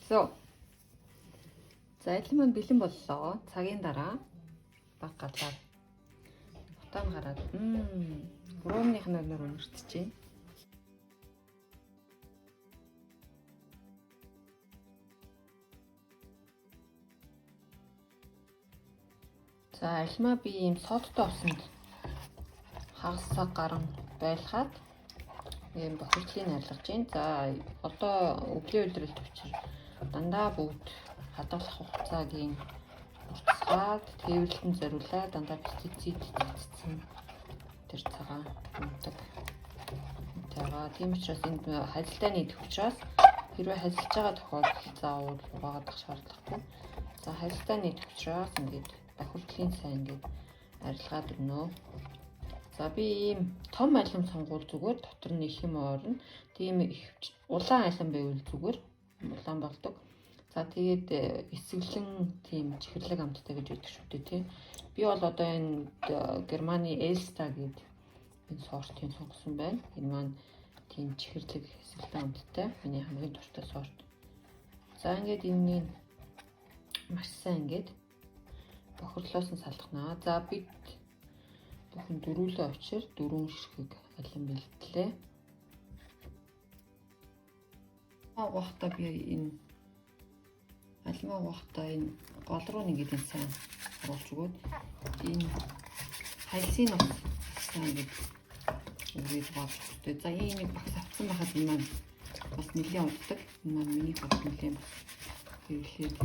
So. За ажил маань бэлэн боллоо. Цагийн дараа баг гадаад бутаан гараад бруумных нойрноор өнөртчихээн. За альмаа би ийм содтой усанд хагас цаг гарan байлгаад ийм бохирдлыг арилгаж байна. За одоо өвлийн үйлрэлт учир дандаа бүгд хадгалах хугацаагийн уртасгаад тээвэрлэлтэнд зориулаад дандаа пестицид цэцсэн тэр цагаан унтаг. Тэгээ тийм учраас энд хазилтаа нийтэх учраас хэрвээ хазилж байгаа тохиолдолд заавал угаагаад шаардлагатай. За хазилтаа нийтэх учраас ингээд бохирдлын сайн ингээд арилгаад өгнө. За би ийм том алим сонгуул зүгээр дотор нь их юм орно. Тийм их улаан алим байвал зүгээр улаан болдог. За тэгээд эсвэлэн тийм чихэрлэг амттай гэж яддаг шүү дээ тий. Би бол одоо энэ Германы Элста гэдэг энэ сортыг сонгосон байна. Энэ маань тийм чихэрлэг эсвэлэн амттай. Миний хамгийн дуртай сорт. За ингээд энэний маш сайн ингээд бохирлоос нь салгана. За бид бүхэн дөрүүлээ очир 4 ширхэг алим бэлтлээ. Угаахтаа би энэ алимаа угаахтаа энэ гол руу нэгээд энэ сайн оруулж өгөөд энэ хальсын нот сайн ингээд үргэлж болж өгдөө. За энэ багс авсан байхад энэ маань бас нэлийн уддаг. Энэ маань миний хот нэлийн бас хэвлээд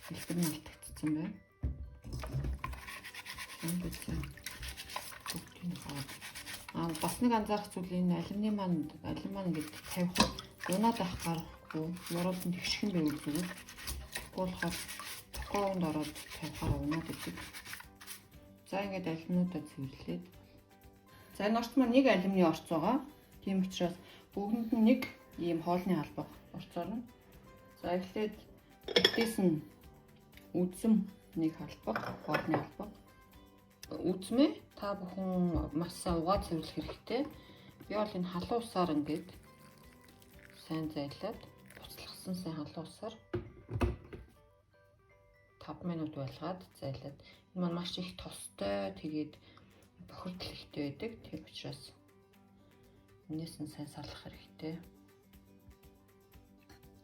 хэлбэр нь алдагдсан байна. Ингээд бүгдийг хаад. Бас нэг анзаарах зүйл энэ алим маань ингээд тавих унаад авах гарахгүй мурал нь тэгшхэн байвал зүгээр. Болохоор тохиолдолд ороод тавихаар унаад идэг. За ингээд алимнуудаа цэвэрлээд. За энэ орц маань нэг алимны орц байгаа. Тийм учраас бүгдэнд нь нэг ийм хоолны албаг орц орно. За эхлээд бүтээс нь үзэм нэг албаг, хоолны албаг. Үзмээ та бүхэн маш сайн угаа цэвэрлэх хэрэгтэй. Би бол энэ халуун усаар ингээд сайн зайлаад буцлагсан сайн халуун усаар 5 минут байлгаад зайлаад. Энэ маань маш их тостой тэгээд бохирдол ихтэй байдаг. Тийм учраас энэс нь сайн салах хэрэгтэй.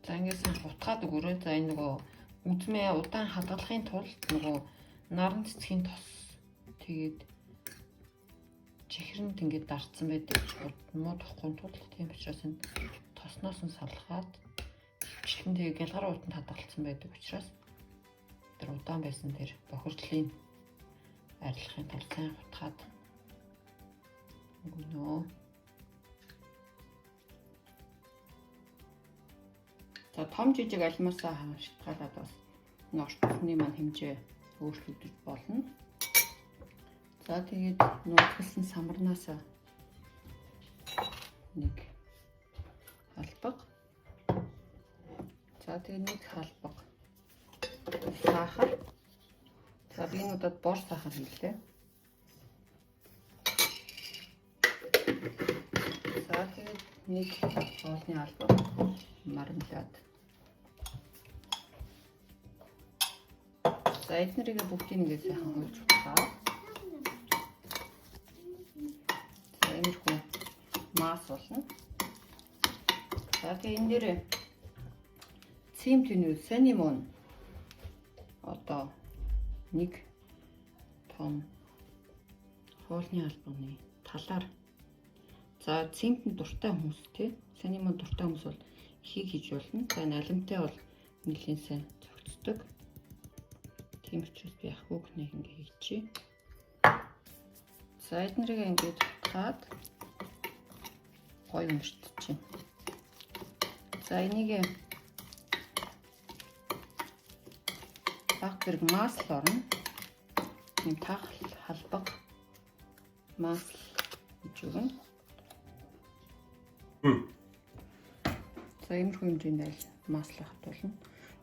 За ингээс нь бутгаад өгөөрэй. За энэ нөгөө үзмээ удаан хадгалахын тулд нөгөө наран цэцгийн тос тэгээд чихрэнд ингээд дарцсан байдаг. Муудахгүй тул тийм учраас энэ тосноос нь салгаад хвчлэн тэгээ гялгар уутанд хадгалсан байдаг учраас тэр удаан байсан тэр бохирдлын арилгахын тулд сайн хутгаад өгнө. За том жижиг алимаасаа шалтгаалаад бас энэ орчны маань хэмжээ өөрчлөгдөж болно. За тэгээд нууцлсан самарнаасаа нэг халбаг. За тэгээд нэг халбаг сахар. За би энэудад бор сахар хийлээ. За тэгээд нэг хоолны албаг мармелад. За эднэрийг бүгдийг нэгээ сайхан хуулж байгаа. За иймэрхүү мас болно. За тэгээ энэ дээр цэм тэнүү санимон одоо нэг том хоолны албаны талаар. За цэмтэн дуртай хүмүүс тий санимон дуртай хүмүүс бол ихийг хийж болно. За энэ алимтай бол нэлийн сайн зохицдог. Тийм учраас би ах хүүхнийг ингэ хийчихье. За эднэрийг ингэж хаад гоё өмсчихье. За энийг баг зэрэг масл орно. Ийм тахал халбаг масл гэж өгнө. За иймэрхүү хэмжээнд маслах болно.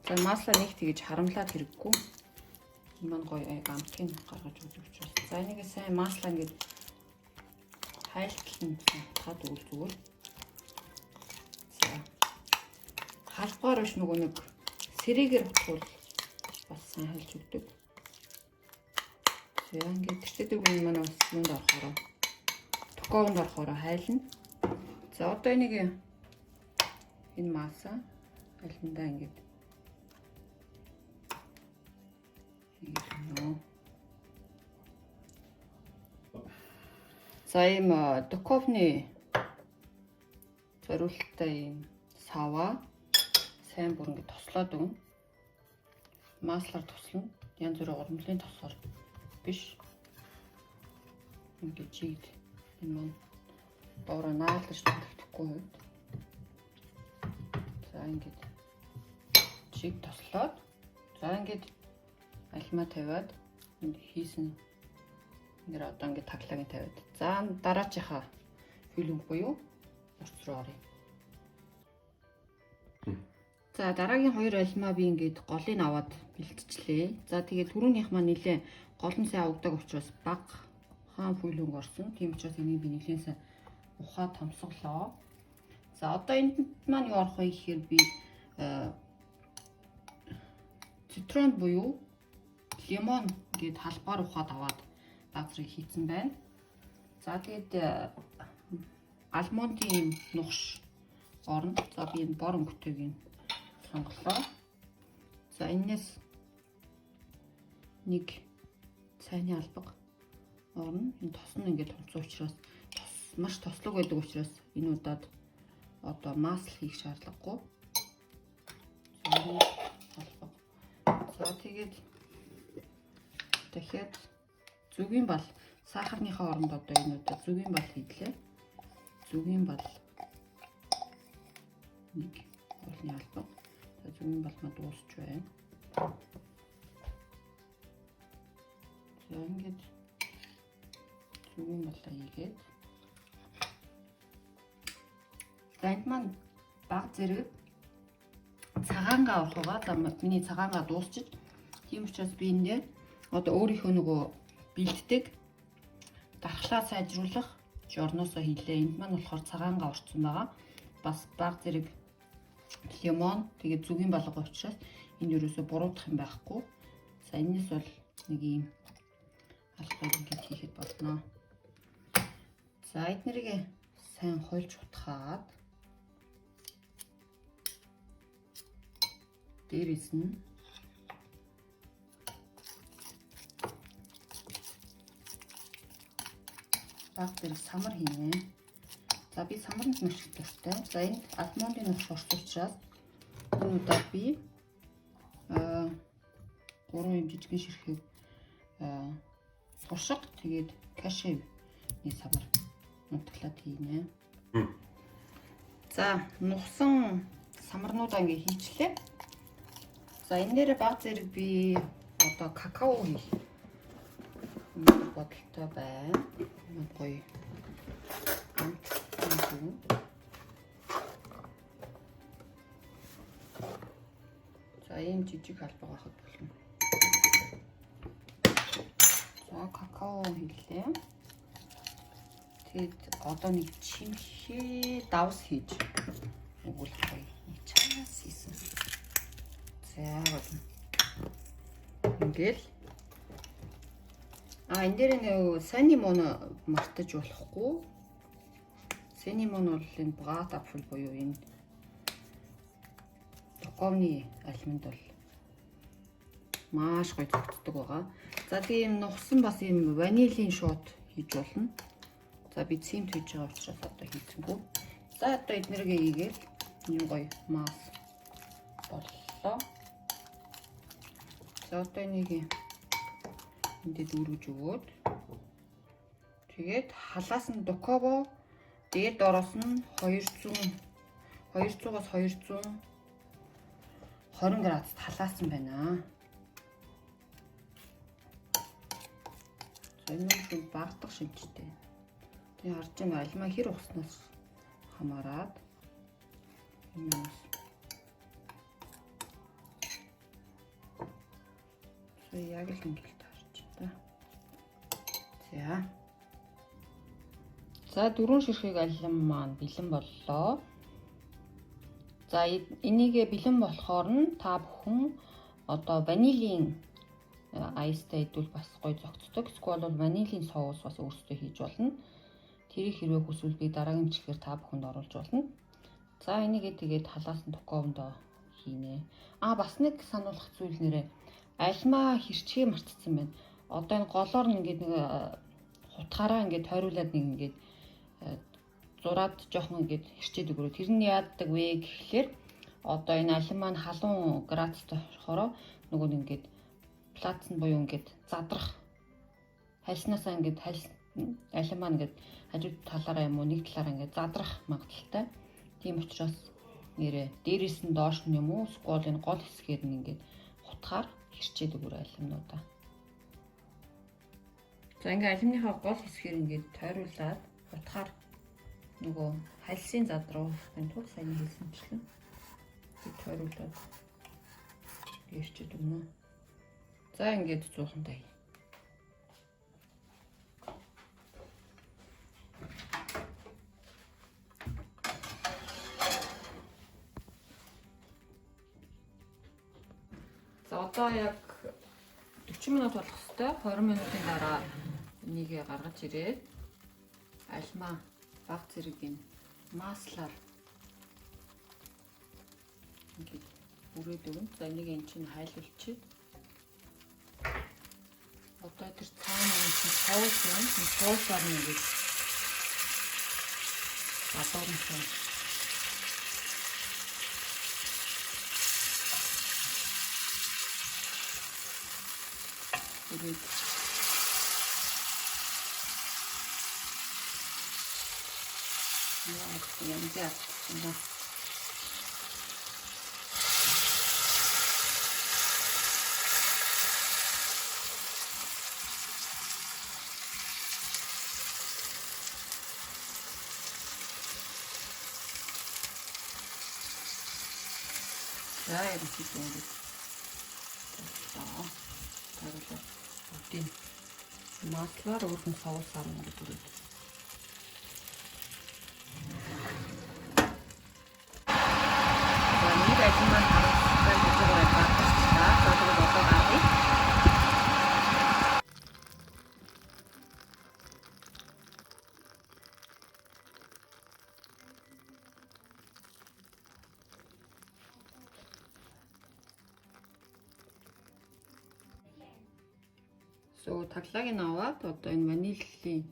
За маслаа нэг тэгж харамлаад хэрэггүй. Энэ маань гоё амтыг гаргаж өгөх учраас. За энийг сайн маслаа ингэж хайлталн хаад өгөх зүгээр. За халбгаар биш нөгөө нэг сэрэгээр утгуул бас сайн хэлж өгдөг. За ингээд тэртээ дөрвөн маань бас юунд орохороо токоонд орохороо хайлна. За одоо энэ масаа альмандаа ингээд хийгнэ. За ийм докоовны зориулттай ийм сава сайн бүр ингээд тослоод өгнө. Маслаар тослоно. Янз бүрийн гурмлын тосоор биш. Ингээд чийд энэ маань доороо наалдаж төлөвлөхгүй үед. За ингээд чиг тослоод за ингээд альмаа тавиад энэ хийсэн нэр одоо ингээд таглагыг тавиад. За дараачихаа филм буюу урт руу оръё. За дараагийн хоёр альмаа би ингээд голыг аваад бэлтжлээ. За тэгээд түрүүнийх маань нэлээ гол нь сайн авдаг учраас бага хаан филм орсон. Тийм учраас энийг би нэлээд сайн ухаа томсголоо. За одоо энд маань юу орох вэ гэхээр би цитрон буюу лимон гээд халбаар ухаад аваад газрыг хийцэн байна. За тэгээд алмондын нугш орно. За би энэ бор өнгөтэйг сонголоо. За энэс нэг цайны албаг орно. Энэ тос нь ингээд тунцсан учраас маш тослог байдаг учраас энэ удаад одоо масл хийх шаардлагагүй. За тэгээд дахиад зүгийн бал сахарныхаа оронд одоо энэ удаа зүгийн бал хийлээ. Зүгийн бал нэг олны албаг. За зүгийн балмаа дуусч байна. За ингээд зүгийн балаа хийгээд за энэ маань баг зэрэг цагаангаа орох байгаа. За миний цагаангаа дуусчих. Тийм учраас би энэ дээр одоо өөрийнхөө нөгөө бэлддэг дархлаа сайжруулах жорноосоо хийлээ. Энд маань болохоор цагаангаа орсон байгаа. Бас баг зэрэг лимон тэгээд зүгийн балга учраас энэ юусоо буруудах юм байхгүй. За энэс бол нэг юм албаг ингээд хийхэд болно. За эднэрийг сайн хольж утгаад дээрээс нь баг зэрэг самар хийнэ. За би самарнд маш их дуртай. За энэ алмондын нугш орсон учраас энэ удаа би 3 юм жижигэн ширхэг туршиг тэгээд кашевны самар нутглаад хийнэ. За нухсан самарнуудаа ингээ хийчлээ. За энэ дээр баг зэрэг би одоо какао хийх бодолтой байна. Гоё. За ийм жижиг халбаг авах болно. За какао хийлээ. Тэгээд одоо нэг чимхээ давс хийж өгүүлэх гоё. Чаас хийсэн. За болно. Ингээл энэ дээр нэг санимон мартаж болохгүй. Санимон бол энэ бат апфл буюу энэ докоовны альмонд бол маш гоё тогтдог байгаа. За тийм нухсан бас юм ванилийн шууд хийж болно. За би цемент хийж байгаа учраас одоо хийцэнгүй. За одоо эднэргээ хийгээл юм гоё мас боллоо. За одоо энийг эндээ дүүргэж өгөөд тэгээд халаас нь доково дээр доороос нь 200-аас 220 градусд халаасан байна. За энэ нь багтах шинжтэй. Тэгээ харж байгаа альмаа хэр ухснаас хамаарат энэ яг л ингэж таарч та. За 4 ширхэг алим маань бэлэн боллоо. За За энийгээ бэлэн болохоор нь та бүхэн одоо ванилийн айстай идвэл бас гоё зөгцдөг. Эсвэл бол ванилийн соус бас өөрсдөө хийж болно. Тэрийг хэрвээ хүсвэл би дараагийн бичлэгээр та бүхэнд оруулж болно. За энийгээ тэгээд халаасан токоовонд хийнэ. Бас нэг сануулгах зүйл нэрээ альмаа хэрчгээ мартчихсан байна. Одоо энэ голоор нь ингээд нэг хутгаараа ингээд тойруулаад нэг ингээд зураад жоохон ингээд хэрчээд өгөрөө. Тэр нь яадаг вэ гэхлээр одоо энэ алим маань халуун градустай болохоор нөгөө нэг ингээд плац нь буюу ингээд задрах хальснаасаа ингээд алим маань ингээд хажууд талаараа юм уу нэг талаараа ингээд задрах магадaltaй. Тийм учраас нэрээ дээрээс нь доош нь юм уу эсвэл энэ гол хэсгээр нь ингээд хутгаар хэрчээд өгөрөө алимнуудаа. За ингээд алимныхаа гол хэсгээр ингээд тойруулаад хутгаар нөгөө хальсын задруулахын тулд сайн хэлсэнчлэн тойруулаад ярьчихэд өгнө. За ингээд 100-тай. За одоо яг 40 минут болох хэвээр 20 минутын дараа энийгээ гаргаж ирээд альмаа баг зэргийн маслаар ингээд бүрээд өгнө. За энийг эн чинь хайлуулчих. Одоо тэр цаана соус юм. Соусаар ингээд гадуурнаа бүрээд янзаар байна. За ярих юм гээд. Таруулаад бүгдийг маслаар өөрхөн соусаар ингээд бүрээд. So таглагыг нь аваад одоо энэ ванилийн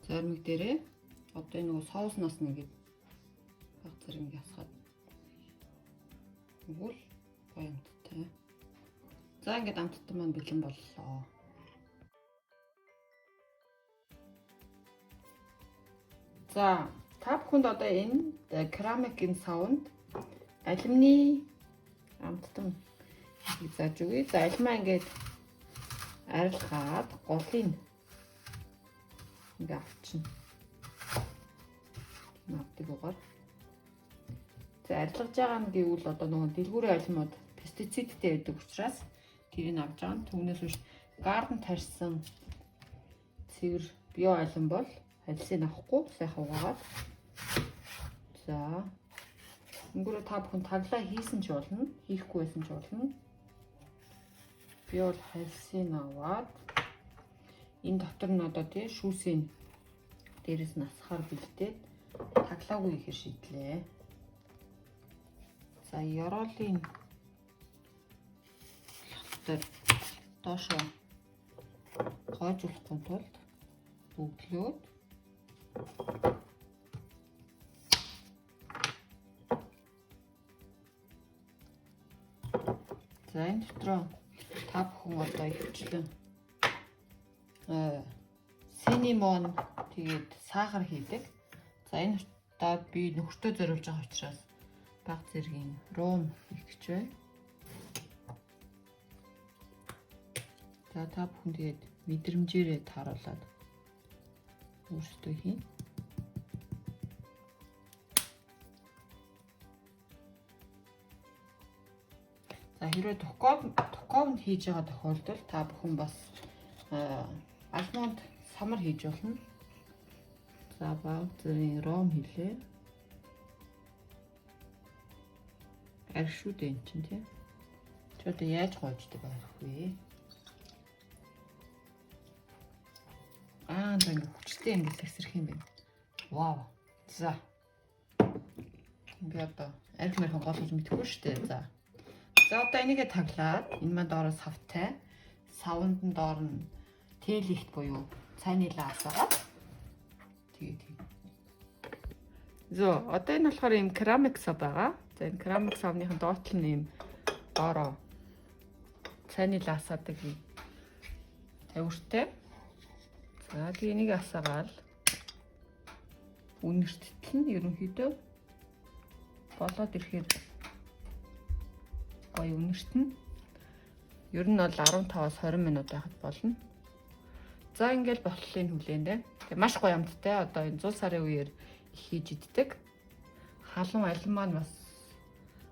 зармиг дээрээ одоо энэ нөгөө соуснаас нэгээд баг зэрэг ясгаад тэгвэл гоё амттай. За ингээд амттай маань бэлэн боллоо. За та бүхэнд одоо энэ керамикийн саунд алюминий амттан зааж өгье. За альмаа ингээд арилгаад голыг ингээд авчна. Авдаг угаар. За арилгаж байгаа нь гэвэл одоо нөгөө дэлгүүрийн алимууд пестицидтэй байдаг учраас тэрийг авч байгаа. Түүнээс биш гардан тарьсан цэвэр био алим бол хальсыг авахгүй сайхан угаагаад. За өнгөрөө та бүхэн таглаа хийсэн ч болно, хийхгүй байсан ч болно. Би бол хальсыг аваад энэ дотор нь одоо тий шүүсийн дээрээс насахаар бэлдээд таглаагүй ихэр шийдлээ. За ёроолын хатар доошоо гойжуулахын тулд өглөөд за энэ дотроо та бүхэн одоо ихэвчлэн синемон тэгээд сахар хийдэг. За энэ удаа би нөхөртөө зориулж байгаа учраас баг зэргийн рум хийх гэж байна. За та бүхэн тэгээд мэдрэмжээрээ тааруулаад өөрсдөө хийн. За хэрвээ токоовонд хийж байгаа тохиолдолд та бүхэн бас альмонд самар хийж болно. За баг зэрийн ром хийлээ. Арх шүү дээ эн чинь тий. Чи одоо яаж гоождаг байх вэ? За ингэ хүчтэй ингэ сэрсэрх юм байна. Вау. За. Ингээ одоо арх мэрхэн голж мэдхгүй шүү дээ. За. За одоо энийгээ таглаад энэ маань доороос савтай. Савнд нь доор нь тэлихт буюу цайны лаасаад тэгээд. Зөө одоо энэ болохоор ийм керамик сав байгаа. За энэ керамик савныхын доотлол нь ийм доороо цайны лаасаадаг юм тавиртай. За тэгээ энийг асаагаал үнэртэл нь ерөнхийдөө болоод ирэхээр гоё үнэртэн. Ер нь бол 15-аас 20 минут байхад болно. За ингээл ботлыг хүлээн дээ. Тэгээ маш гоё амттай. Одоо энэ 100 сарын үеэр их хийж иддэг. Халуун алин маань бас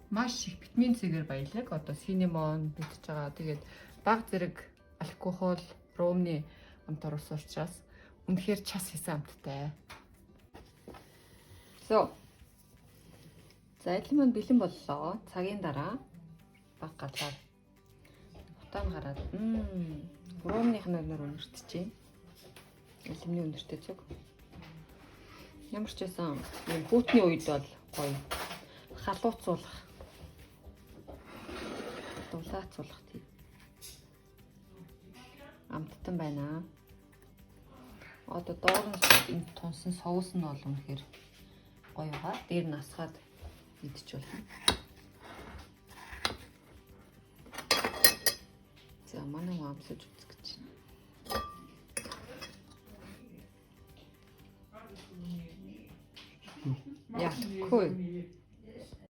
маш их витамин С-гээр баялаг. Одоо синемон битж байгаа. Тэгээд бага зэрэг алкогол, ромны амт оруулсан учраас үнэхээр час хийсэн амттай. За алин маань бэлэн боллоо. Цагийн дараа баг галаад утаа нь гараад ромных нь өнөртчихээн. Алимны өнөртэй зүг. Ямар ч байсан энэ хүүтний үед бол гоё халууцуулах. Дулаацуулах тийм амттан байна. Одоо доор нь энэ тунсан соус нь бол үнэхээр гоё байгаа. Дээр нь асгаад идэж болно. За манай амсаж үзэх гэж байна. Яа, хөөе.